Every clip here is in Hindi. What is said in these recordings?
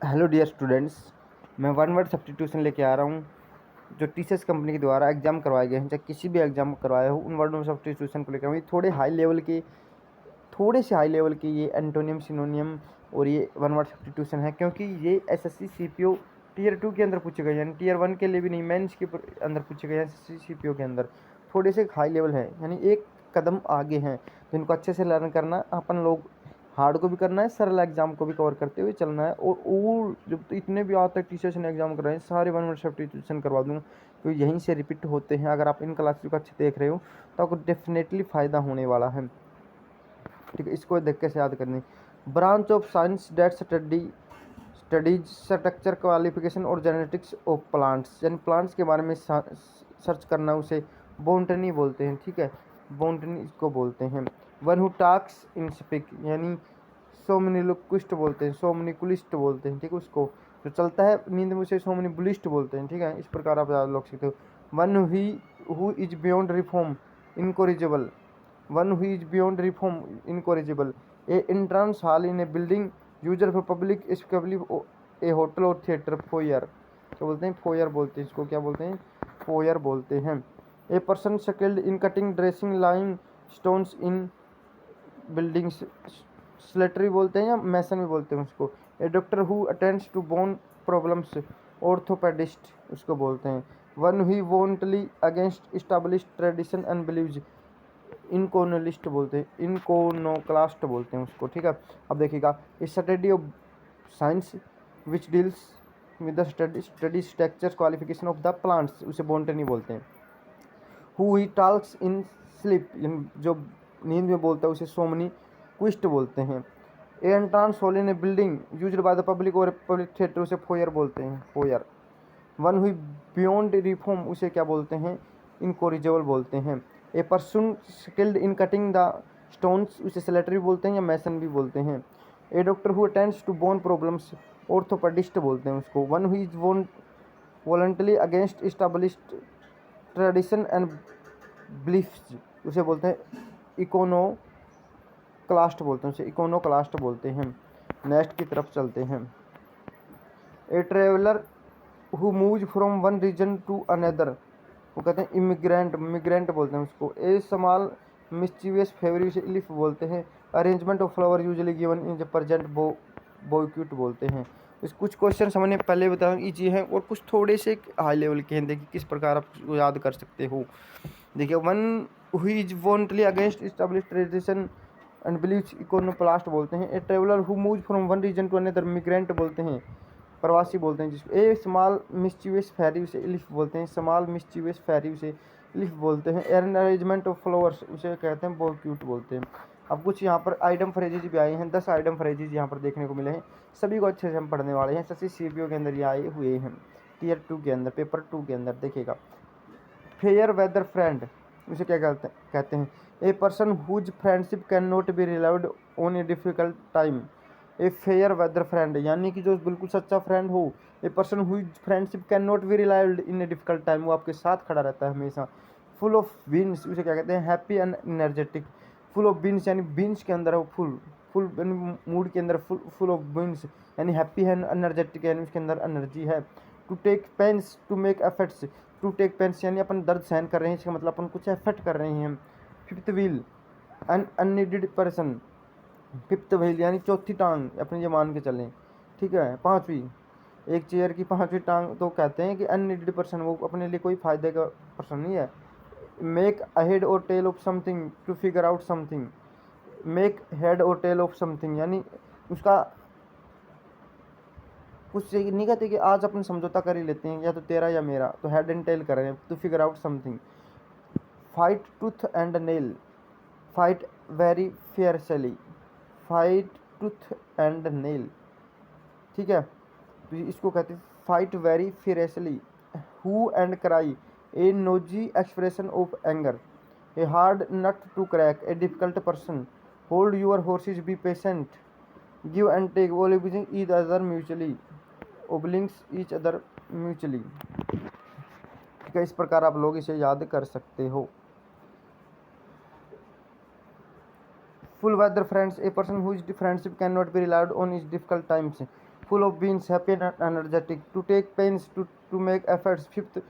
हेलो डियर स्टूडेंट्स, मैं वन वर्ड सब्स्टिट्यूशन लेके आ रहा हूँ जो टीसीएस कंपनी के द्वारा एग्जाम करवाए गए हैं। चाहे किसी भी एग्जाम करवाए हो, उन वर्ड सब्स्टिट्यूशन को लेकर थोड़े से हाई लेवल के ये एंटोनियम सिनोनियम और ये वन वर्ड सब्स्टिट्यूशन है, क्योंकि ये एसएससी सीपीओ टियर 2 के अंदर पूछे गए, यानी टियर 1 के लिए भी नहीं, मेंस के अंदर पूछे गए हैं। एसएससी सीपीओ के अंदर थोड़े से हाई लेवल है, यानी एक कदम आगे हैं, तो इनको अच्छे से लर्न करना। अपन लोग हार्ड को भी करना है, सरल एग्जाम को भी कवर करते हुए चलना है। और जब तो इतने भी आज तक टीचर्स ने एग्जाम करवाए सारे वन वर्ड सब्स्टिट्यूशन करवा दूँ, तो यहीं से रिपीट होते हैं। अगर आप इन क्लासेस को अच्छे देख रहे हो तो आपको डेफिनेटली फ़ायदा होने वाला है। ठीक है, इसको देख के याद करनी। Branch of science that studies structure qualification और जेनेटिक्स ऑफ प्लांट्स, यानी प्लांट्स के बारे में सर्च करना, उसे बोटनी बोलते हैं। ठीक है, बोटनी इसको बोलते हैं। वन हु टाक्स इन स्पीक, यानी सोमनिलुक्विस्ट बोलते हैं, सोमनिकुलिस्ट बोलते हैं। ठीक है, उसको जो चलता है नींद में उसे सोमनिबुलिस्ट बोलते हैं। ठीक है, इस प्रकार आप याद रख सकते हो। One who is beyond reform incorrigible, one who is beyond reform incorrigible, a entrance hall in a building user for public especially a hotel और theater, foyer क्या बोलते हैं, फोयर बोलते हैं इसको, क्या बोलते हैं, फोयर बोलते हैं। A person skilled in cutting dressing lime stones in buildings, slater बोलते हैं या मैसन भी बोलते हैं उसको। A doctor who attends to bone problems, orthopaedist उसको बोलते हैं। One who violently against establish tradition and believes, iconoclast बोलते हैं, इनकोनोक्लास्ट बोलते हैं उसको। ठीक है, अब देखिएगा, study of science which deals with the study structures qualification of the plants, उसे बोटनी बोलते हैं। Who he talks in sleep, जो नींद में बोलता है उसे सोमनी क्विस्ट बोलते हैं। A entrance hall in a building used by the public और पब्लिक थिएटर, उसे फोयर बोलते हैं, foyer. One who beyond reform, उसे क्या बोलते हैं, इनकोरिजेबल बोलते हैं। A person skilled in cutting the stones, उसे स्लेटरी बोलते हैं या मैसन भी बोलते हैं। A doctor who attends to bone problems, orthopaedist बोलते हैं उसको। One who is violently against established tradition and beliefs, उसे बोलते हैं इकोनोक्लास्ट बोलते हैं, उसे इकोनोक्लास्ट बोलते हैं। नेक्स्ट की तरफ चलते हैं। A traveller who move from one region to another, वो कहते हैं इमिग्रेंट, मिग्रेंट बोलते हैं उसको। ए स्मॉल मिस्चीवियस फेवरी, उसे इलिफ बोलते हैं। Arrangement of flower usually given in the present bouquet बोलते हैं। इस कुछ क्वेश्चन हमने पहले बताया ईजी हैं और कुछ थोड़े से हाई लेवल के हैं। देखिए किस प्रकार आप याद कर सकते हो। देखिए, one who is violently against establish tradition and believes, iconoclast बोलते हैं। A traveller who move from one region to another, migrant बोलते हैं, प्रवासी बोलते हैं जिसको। ए स्मॉल मिस्चीवियस फेरी, उसे इलिफ बोलते हैं, स्मॉल मिस्चीवियस फेरी उसे इलिफ बोलते हैं। एन अरेंजमेंट ऑफ फ्लावर्स, उसे कहते हैं बोक्यूट बोलते हैं। अब कुछ यहाँ पर आइटम फ्रेजेज भी आए हैं, 10 आइटम फ्रेजेज यहाँ पर देखने को मिले हैं। सभी को अच्छे से हम पढ़ने वाले हैं। एसएससी सीपीओ के अंदर ये आए हुए हैं, टियर 2 के अंदर, पेपर 2 के अंदर। देखिएगा, फेयर वेदर फ्रेंड, उसे क्या कहते हैं। A person whose friendship can not be relied on a difficult time. A fair weather friend, यानी कि जो बिल्कुल सच्चा फ्रेंड हो। A person whose friendship can not be relied in a difficult time, वो आपके साथ खड़ा रहता है हमेशा। फुल ऑफ बीन्स, उसे क्या कहते हैं, happy and energetic. Full of beans यानी बीन्स के अंदर है वो फुल, फुल मूड के अंदर फुल ऑफ बीन्स, यानी हैप्पी है, एनर्जेटिक यानी उसके अंदर एनर्जी है। To take pains to make efforts, to take pains यानी अपन दर्द सहन कर रहे हैं, इसका मतलब अपन कुछ एफर्ट कर रहे हैं। Fifth wheel, an unneeded person, fifth wheel यानी चौथी टांग, अपने ये मान के चलें। ठीक है, पांचवी, एक चेयर की पांचवी टांग, तो कहते हैं कि अननीडेड पर्सन, वो अपने लिए कोई फायदे का पर्सन नहीं है। Make ahead or tail of something to figure out something, make head or tail of something यानी उसका कुछ नहीं कहते कि आज अपन समझौता कर ही लेते हैं, या तो तेरा या मेरा, तो हेड एंड टेल कर रहे हैं, to figure out something. Fight tooth and nail, fight very fiercely, fight tooth and nail. ठीक है, तो इसको कहते हैं fight very fiercely. Hue and cry, a noisy expression of anger. A hard nut to crack, a difficult person. Hold your horses, be patient. Give and take, obliging each other mutually, obliging each other mutually. ठीक है, इस प्रकार आप लोग इसे याद कर सकते हो। Full weather friends, a person whose friendship can not be relied on is difficult times. full of beans, happy and energetic, to take pains, to make efforts. Fifth,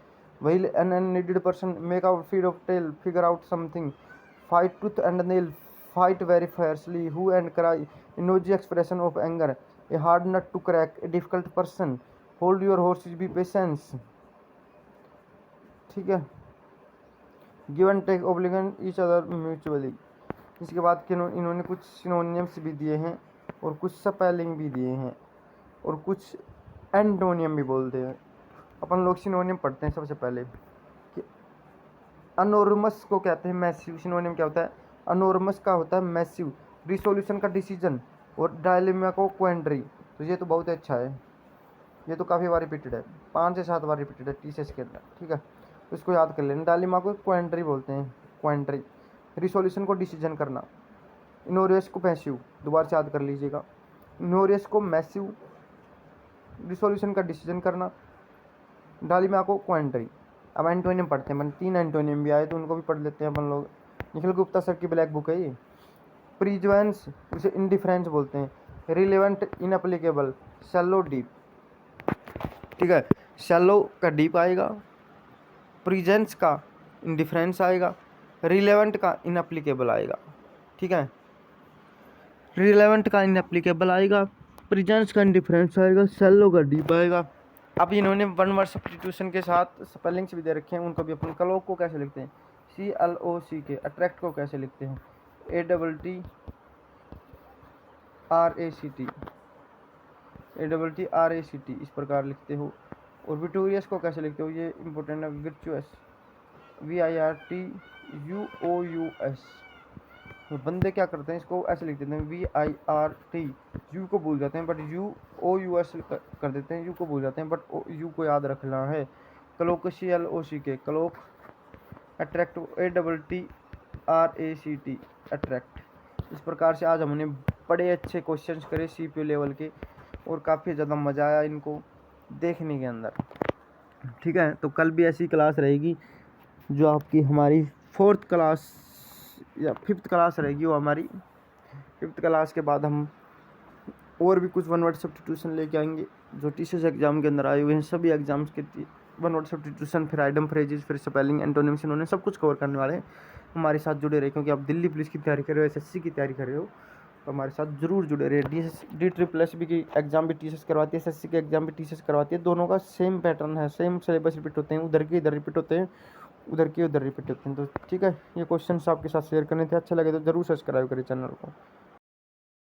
while an unneeded person make out feed of tail, figure out something, fight tooth and nail, fight very fiercely, who and cry, emoji expression of anger, a hard nut to crack, a difficult person, hold your horses, be patience. ठीक है, give and take, obliging each other mutually. इसके बाद के इन्होंने कुछ सिनोनियम्स भी दिए हैं और कुछ स्पेलिंग भी दिए हैं और कुछ एंटोनियम भी बोलते हैं। अपन लोग सिनोनियम पढ़ते हैं सबसे पहले कि अनोर्मस को कहते हैं मैसिव। सिनोनियम क्या होता है? अनोर्मस का होता है मैसिव, रिसोल्यूशन का डिसीजन, और डायलेमा को क्वेंड्री। तो ये तो बहुत अच्छा है, ये तो काफ़ी बार रिपीटेड है, 5 से 7 बार रिपीटेड है टीसीएस के अंदर, ठीक है। तो इसको याद कर लेना। डायलेमा को क्वेंड्री बोलते हैं, क्वेंड्री। रिसोल्यूशन को डिसीजन करना। इनोरियस को पैसिव, दोबारा से याद कर लीजिएगा। इनोरियस को मैसिव, रिसोल्यूशन का डिसीजन करना, डायलेमा को क्वेंड्री। अब एंटोनियम पढ़ते हैं, 3 एंटोनियम भी आए तो उनको भी पढ़ लेते हैं अपन लोग। निखिल गुप्ता सर की ब्लैक बुक है ये। प्रीजुएंस, उसे इंडिफरेंस बोलते हैं। रिलेवेंट, इनएप्लीकेबल, शैलो, डीप, ठीक है। शैलो का डीप आएगा, प्रीजेंस का इंडिफरेंस आएगा, रिलेवेंट का इनएप्लीकेबल आएगा, ठीक है। रिलेवेंट का इनएप्लीकेबल आएगा, प्रीजेंस का इंडिफरेंस आएगा, शैलो का डीप आएगा। अब इन्होंने वन वर्ड सब्स्टिट्यूशन के साथ स्पेलिंग्स भी दे रखे हैं, उनको भी अपन। क्लोक को कैसे लिखते हैं? CLOCK। अट्रैक्ट को कैसे लिखते हैं? ATTRACT, इस प्रकार लिखते हो। और विक्टोरियस को कैसे लिखते हो? ये इंपॉर्टेंट है, विर्चुअस, VIRTUOUS। तो बंदे क्या करते हैं, इसको ऐसे लिख देते हैं VIRT, यू को भूल जाते हैं, बट UOUS कर देते हैं, यू को भूल जाते हैं, बट यू को याद रखना है। Clock, CLOCK, clock. Attract, ATTRACT, attract. इस प्रकार से आज हमने बड़े अच्छे क्वेश्चंस करे CPU लेवल के, और काफ़ी ज़्यादा मज़ा आया इनको देखने के अंदर, ठीक है। तो कल भी ऐसी क्लास रहेगी जो आपकी हमारी 4th क्लास या 5th क्लास रहेगी, वो हमारी 5th क्लास के बाद हम और भी कुछ वन वर्ड सब्स्टिट्यूशन लेके आएंगे जो टीसीएस एग्जाम के अंदर आए हुए हैं। सभी एग्जाम्स के वन वर्ड सब्स्टिट्यूशन, फिर आइटम फ्रेजेस, फिर स्पेलिंग, एंटोनिम्स, इन्होंने सब कुछ कवर करने वाले हैं। हमारे साथ जुड़े रहे, क्योंकि आप दिल्ली पुलिस की तैयारी कर रहे हो, SSC की तैयारी कर रहे हो, तो हमारे साथ जरूर जुड़े रहे। DSSS की एग्जाम भी टीसीएस करवाती है, SSC की एग्जाम भी टीसीएस करवाती है। दोनों का सेम पैटर्न है, सेम सिलेबस रिपीट होते हैं, उधर के इधर रिपीट होते हैं, उधर के उधर रिपीट होते हैं। तो ठीक है, ये क्वेश्चन आपके साथ शेयर करने थे। अच्छा लगे तो जरूर सब्सक्राइब करें चैनल को।